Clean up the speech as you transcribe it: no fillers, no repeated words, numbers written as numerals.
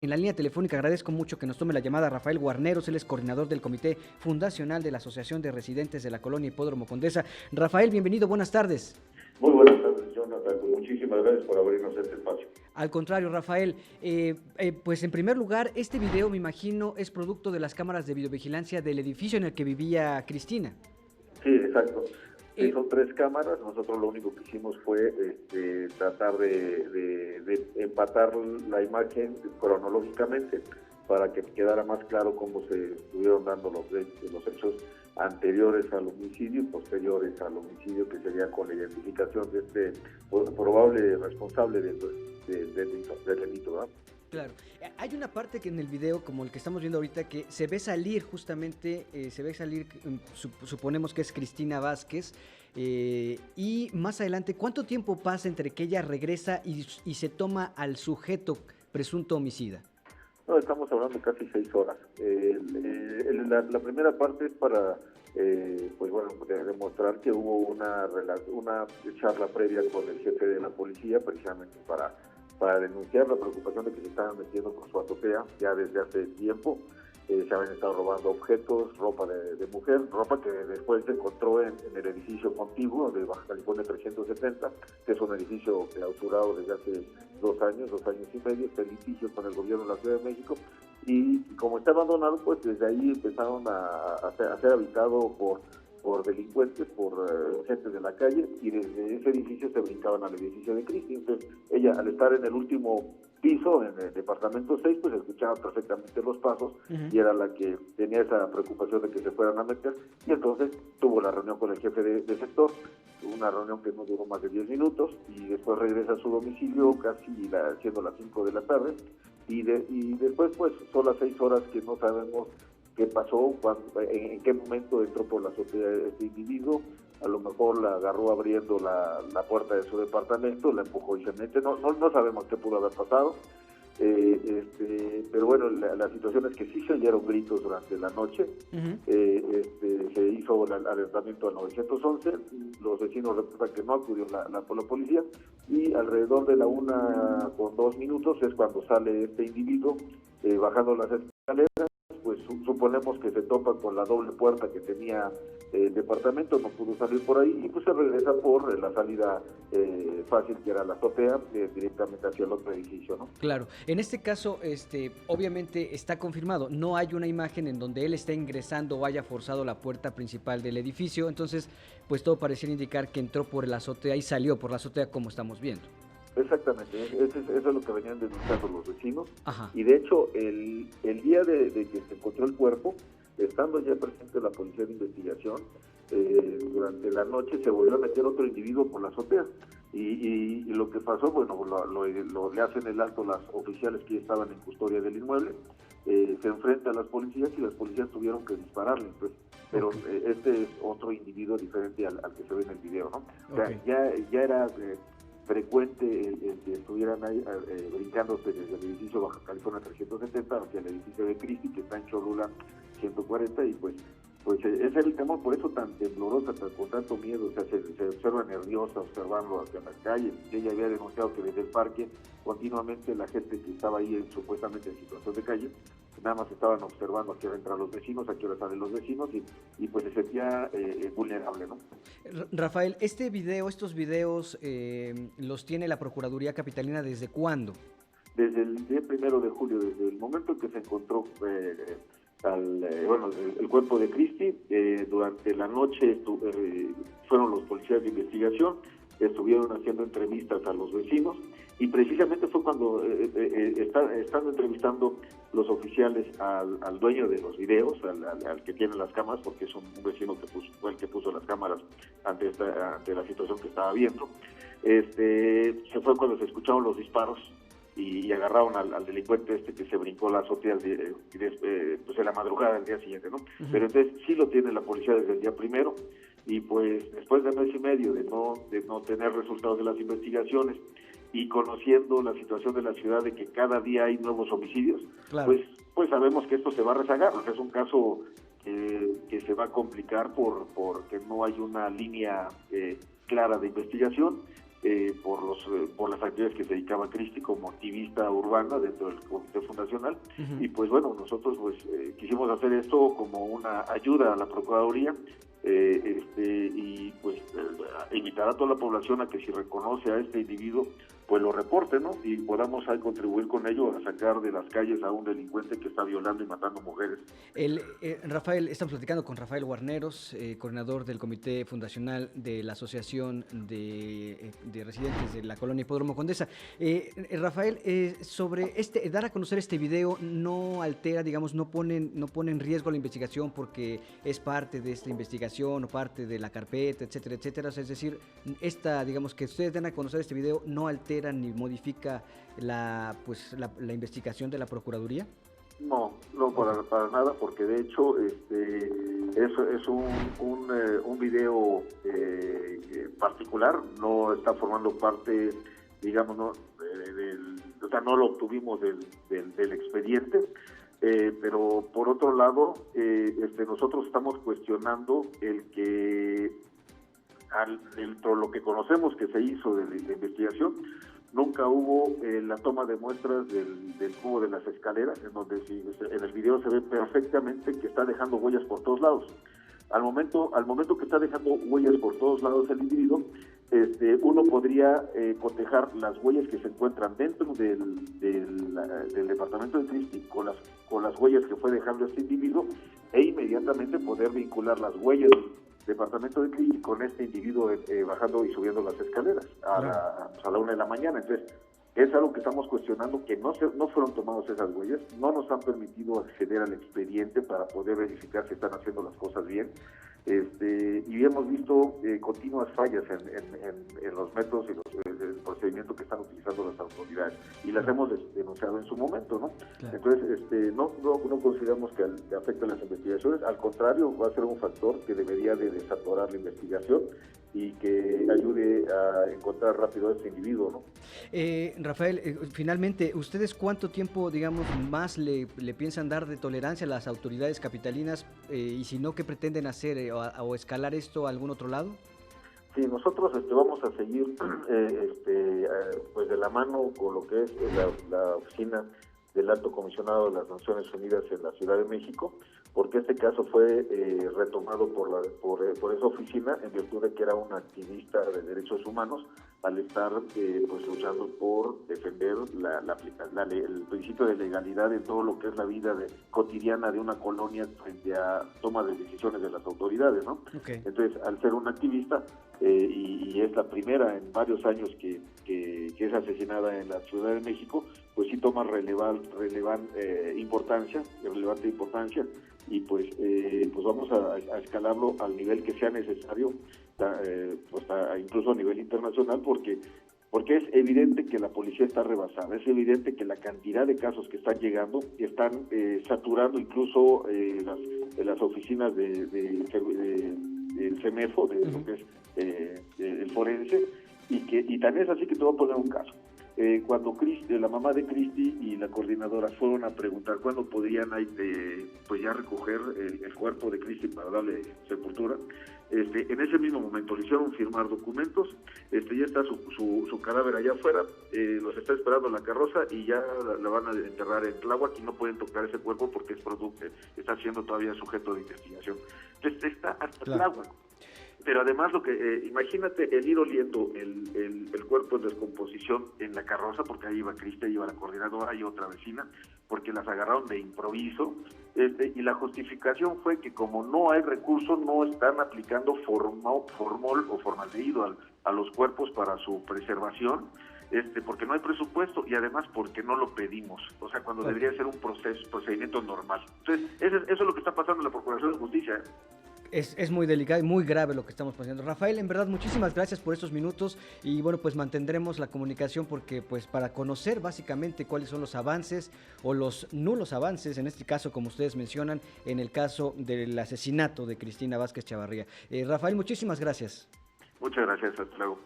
En la línea telefónica agradezco mucho que nos tome la llamada Rafael Guarneros, él es coordinador del Comité Fundacional de la Asociación de Residentes de la Colonia Hipódromo Condesa. Rafael, bienvenido, buenas tardes. Muy buenas tardes, Jonathan. Muchísimas gracias por abrirnos este espacio. Al contrario, Rafael, pues en primer lugar, este video me imagino es producto de las cámaras de videovigilancia del edificio en el que vivía Cristina. Sí, exacto. Sí, son 3 cámaras. Nosotros lo único que hicimos fue tratar de empatar la imagen cronológicamente para que quedara más claro cómo se estuvieron dando los hechos anteriores al homicidio y posteriores al homicidio, que sería con la identificación de este probable responsable del delito, ¿verdad? Claro, hay una parte que en el video, como el que estamos viendo ahorita, que se ve salir justamente, suponemos que es Cristina Vázquez, y más adelante, ¿cuánto tiempo pasa entre que ella regresa y se toma al sujeto presunto homicida? No, estamos hablando de casi 6 horas. La primera parte es para pues bueno, demostrar que hubo una charla previa con el jefe de la policía, precisamente para denunciar la preocupación de que se estaban metiendo con su azotea ya desde hace tiempo. Se habían estado robando objetos, ropa de mujer, ropa que después se encontró en el edificio contiguo de Baja California 370, que es un edificio clausurado desde hace 2 años y medio, este edificio con el gobierno de la Ciudad de México, y como está abandonado, pues desde ahí empezaron a ser habitado por delincuentes, por gente de la calle, y desde ese edificio se brincaban al edificio de Cristi. Entonces ella, al estar en el último piso, en el departamento 6, pues escuchaba perfectamente los pasos, y era la que tenía esa preocupación de que se fueran a meter, y entonces tuvo la reunión con el jefe de sector, una reunión que no duró más de 10 minutos, y después regresa a su domicilio siendo las 5 de la tarde, y después pues son las 6 horas que no sabemos qué pasó, en qué momento entró por la azotea este individuo. A lo mejor la agarró abriendo la puerta de su departamento, la empujó y se mete, no sabemos qué pudo haber pasado, pero bueno, la situación es que sí se oyeron gritos durante la noche. Se hizo el alertamiento al 911, los vecinos reportan que no acudió la policía, y alrededor de la 1:02 es cuando sale este individuo bajando las escaleras. Pues suponemos que se topa con la doble puerta que tenía el departamento, no pudo salir por ahí, y pues se regresa por la salida fácil, que era la azotea, directamente hacia el otro edificio, ¿no? Claro, en este caso, obviamente está confirmado, no hay una imagen en donde él esté ingresando o haya forzado la puerta principal del edificio, entonces pues todo pareciera indicar que entró por la azotea y salió por la azotea, como estamos viendo. Exactamente, eso es lo que venían denunciando los vecinos. Ajá. Y de hecho el día de que se encontró el cuerpo, estando ya presente la policía de investigación, durante la noche se volvió a meter otro individuo por la azotea, y lo que pasó, bueno, le hacen el alto las oficiales que estaban en custodia del inmueble, se enfrenta a las policías y las policías tuvieron que dispararle, pues, pero este es otro individuo diferente al que se ve en el video, ¿no? O sea, ya era frecuente el que estuvieran ahí brincándose desde el edificio Baja California 370 hacia el edificio de Cristi, que está en Cholula 140, y pues ese era el temor, por eso tan temblorosa, con tanto miedo. O sea, se observa nerviosa observando hacia las calles. Ella había denunciado que desde el parque continuamente la gente que estaba ahí supuestamente en situación de calle, nada más estaban observando a qué hora entran los vecinos, a qué hora salen los vecinos, y pues se sentía vulnerable, ¿no? Rafael, estos videos los tiene la Procuraduría Capitalina ¿desde cuándo? Desde el día 1 de julio, desde el momento en que se encontró el cuerpo de Cristi. Durante la noche fueron los policías de investigación, estuvieron haciendo entrevistas a los vecinos, y precisamente fue cuando están entrevistando los oficiales al dueño de los videos, al que tiene las cámaras, porque es un vecino que fue el que puso las cámaras ante la situación que estaba viendo. Se fue cuando se escucharon los disparos y agarraron al delincuente que se brincó la azotea pues en la madrugada del día siguiente, ¿no? Pero entonces sí lo tiene la policía desde el día 1, y pues después de 1 mes y medio de no tener resultados de las investigaciones, y conociendo la situación de la ciudad, de que cada día hay nuevos homicidios, claro, pues sabemos que esto se va a rezagar. O sea, es un caso que se va a complicar porque no hay una línea clara de investigación, por las actividades que se dedicaba Cristi como activista urbana dentro del comité fundacional. Y pues bueno, nosotros pues quisimos hacer esto como una ayuda a la Procuraduría, y pues invitar a toda la población a que si reconoce a este individuo, pues lo reporte, ¿no? Y podamos ahí contribuir con ello a sacar de las calles a un delincuente que está violando y matando mujeres. Rafael, estamos platicando con Rafael Guarneros, coordinador del comité fundacional de la Asociación de Residentes de la Colonia Hipódromo Condesa. Rafael, sobre dar a conocer este video no altera, digamos, no pone en riesgo la investigación porque es parte de esta investigación o parte de la carpeta, etcétera, etcétera. O sea, es decir, digamos, que ustedes den a conocer este video no altera ni modifica la investigación de la Procuraduría. No para nada, porque de hecho es un video particular, no está formando parte, digamos, no, o sea, no lo obtuvimos del expediente, pero por otro lado, nosotros estamos cuestionando el que dentro de lo que conocemos que se hizo de investigación, nunca hubo la toma de muestras del cubo de las escaleras, en donde en el video se ve perfectamente que está dejando huellas por todos lados. Al momento que está dejando huellas por todos lados el individuo, uno podría cotejar las huellas que se encuentran dentro del departamento de Cristi con las huellas que fue dejando este individuo, e inmediatamente poder vincular las huellas del departamento de Cristi con este individuo bajando y subiendo las escaleras a la 1 de la mañana. Entonces, es algo que estamos cuestionando, que no fueron tomadas esas huellas, no nos han permitido acceder al expediente para poder verificar si están haciendo las cosas bien, y hemos visto continuas fallas en los métodos y el procedimiento que están utilizando las autoridades, y las hemos denunciado en su momento, ¿no? Claro. Entonces, no consideramos que afecte a las investigaciones, al contrario, va a ser un factor que debería de desatorar la investigación y que ayude a encontrar rápido a este individuo, ¿no? Rafael, finalmente, ¿ustedes cuánto tiempo, digamos, más le piensan dar de tolerancia a las autoridades capitalinas, y si no, qué pretenden hacer o escalar esto a algún otro lado? Sí, nosotros vamos a seguir pues de la mano con lo que es la oficina del Alto Comisionado de las Naciones Unidas en la Ciudad de México, porque este caso fue retomado por esa oficina en virtud de que era una activista de derechos humanos, al estar pues luchando por defender el principio de legalidad en todo lo que es la vida cotidiana de una colonia frente a toma de decisiones de las autoridades, ¿no? Okay. Entonces, al ser una activista, y es la primera en varios años que es asesinada en la Ciudad de México, pues sí toma relevante importancia, y pues vamos a escalarlo al nivel que sea necesario, incluso a nivel internacional, porque es evidente que la policía está rebasada, es evidente que la cantidad de casos que están llegando están saturando incluso las oficinas del CEMEFO, de lo que es el forense, y tan es así que te voy a poner un caso. Cuando la mamá de Cristi y la coordinadora fueron a preguntar cuándo podrían pues ya recoger el cuerpo de Cristi para darle sepultura, en ese mismo momento le hicieron firmar documentos, ya está su cadáver allá afuera, los está esperando la carroza y ya la van a enterrar en Tláhuac y no pueden tocar ese cuerpo porque está siendo todavía sujeto de investigación. Entonces está hasta Tláhuac. Pero además imagínate el ir oliendo el cuerpo en descomposición en la carroza, porque ahí iba Cristi, ahí iba la coordinadora y otra vecina, porque las agarraron de improviso, y la justificación fue que como no hay recursos, no están aplicando formaldehído a los cuerpos para su preservación, porque no hay presupuesto y además porque no lo pedimos, o sea, cuando debería ser un procedimiento normal. Entonces, eso es lo que está pasando en la Procuración de Justicia. Es muy delicado y muy grave lo que estamos pasando. Rafael, en verdad, muchísimas gracias por estos minutos y bueno, pues mantendremos la comunicación porque pues para conocer básicamente cuáles son los avances o los nulos avances, en este caso, como ustedes mencionan, en el caso del asesinato de Cristina Vázquez Chavarría. Rafael, muchísimas gracias. Muchas gracias, hasta luego.